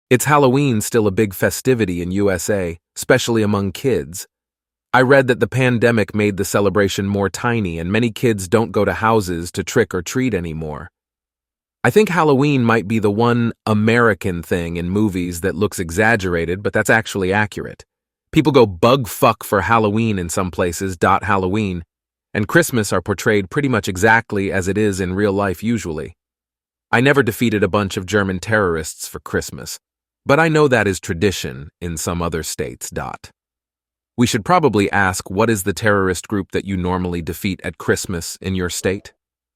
It's Halloween still a big festivity in USA, especially among kids. I read that the pandemic made the celebration more tiny and many kids don't go to houses to trick or treat anymore. I think Halloween might be the one American thing in movies that looks exaggerated, but that's actually accurate. People go bug fuck for Halloween in some places, Halloween, and Christmas are portrayed pretty much exactly as it is in real life usually. I never defeated a bunch of German terrorists for Christmas, but I know that is tradition in some other states. We should probably ask, what is the terrorist group that you normally defeat at Christmas in your state?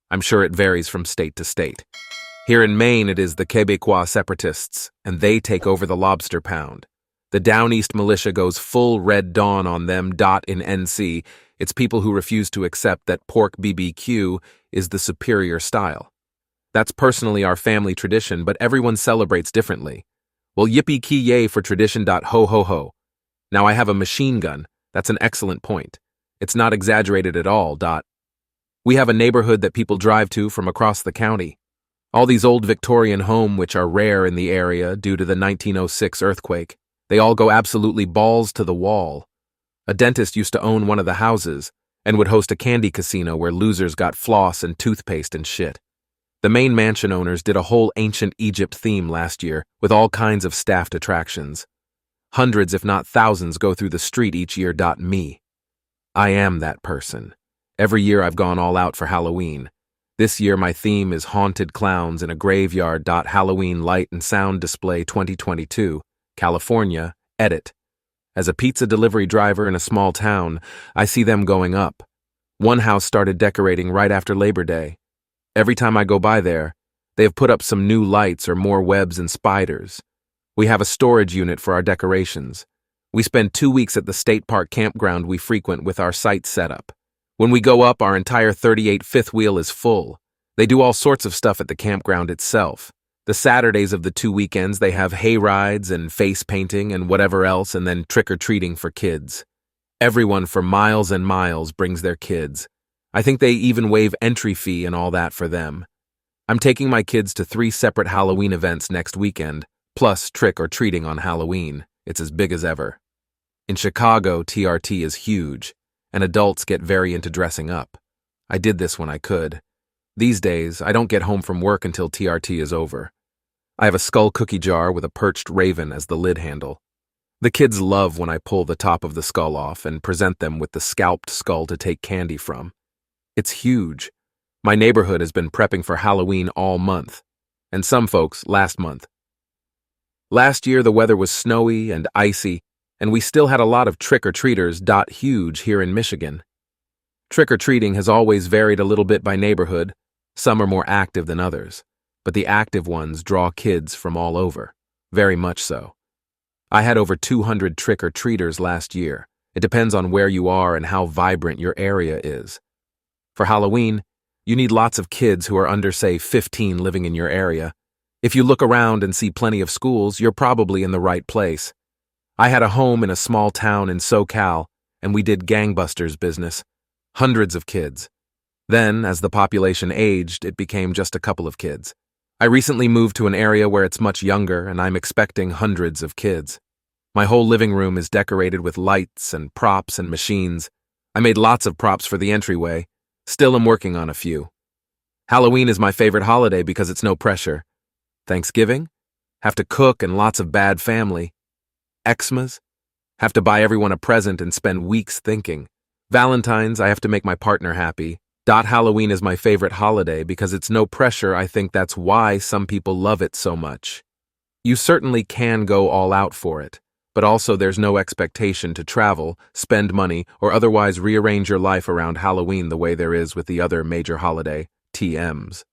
I'm sure it varies from state to state. Here in Maine, it is the Quebecois separatists, and they take over the lobster pound. The Down East militia goes full Red Dawn on them. In NC, it's people who refuse to accept that pork BBQ is the superior style. That's personally our family tradition, but everyone celebrates differently. Well, yippee-ki-yay for tradition. Ho ho ho. Now I have a machine gun. That's an excellent point. It's not exaggerated at all. We have a neighborhood that people drive to from across the county. All these old Victorian homes, which are rare in the area due to the 1906 earthquake, they all go absolutely balls to the wall. A dentist used to own one of the houses and would host a candy casino where losers got floss and toothpaste and shit. The main mansion owners did a whole ancient Egypt theme last year with all kinds of staffed attractions. Hundreds, if not thousands, go through the street each year. Me. I am that person. Every year I've gone all out for Halloween. This year my theme is Haunted Clowns in a Graveyard. Halloween Light and Sound Display 2022, California, edit. As a pizza delivery driver in a small town, I see them going up. One house started decorating right after Labor Day. Every time I go by there, they have put up some new lights or more webs and spiders. We have a storage unit for our decorations. We spend 2 weeks at the state park campground we frequent with our site set up. When we go up, our entire 38 fifth wheel is full. They do all sorts of stuff at the campground itself. The Saturdays of the 2 weekends, they have hay rides and face painting and whatever else, and then trick-or-treating for kids. Everyone for miles and miles brings their kids. I think they even waive entry fee and all that for them. I'm taking my kids to 3 separate Halloween events next weekend, plus trick-or-treating on Halloween. It's as big as ever. In Chicago, TRT is huge, and adults get very into dressing up. I did this when I could. These days, I don't get home from work until TRT is over. I have a skull cookie jar with a perched raven as the lid handle. The kids love when I pull the top of the skull off and present them with the scalped skull to take candy from. It's huge. My neighborhood has been prepping for Halloween all month, and some folks last month. Last year, the weather was snowy and icy, and we still had a lot of trick-or-treaters. Huge here in Michigan. Trick-or-treating has always varied a little bit by neighborhood. Some are more active than others, but the active ones draw kids from all over, very much so. I had over 200 trick-or-treaters last year. It depends on where you are and how vibrant your area is. For Halloween, you need lots of kids who are under, say, 15 living in your area. If you look around and see plenty of schools, you're probably in the right place. I had a home in a small town in SoCal, and we did gangbusters business. Hundreds of kids. Then, as the population aged, it became just a couple of kids. I recently moved to an area where it's much younger, and I'm expecting hundreds of kids. My whole living room is decorated with lights and props and machines. I made lots of props for the entryway. Still am working on a few. Halloween is my favorite holiday because it's no pressure. Thanksgiving? Have to cook and lots of bad family. Xmas? Have to buy everyone a present and spend weeks thinking. Valentine's, I have to make my partner happy. Halloween is my favorite holiday because it's no pressure. I think that's why some people love it so much. You certainly can go all out for it, but also there's no expectation to travel, spend money, or otherwise rearrange your life around Halloween the way there is with the other major holiday, TMs.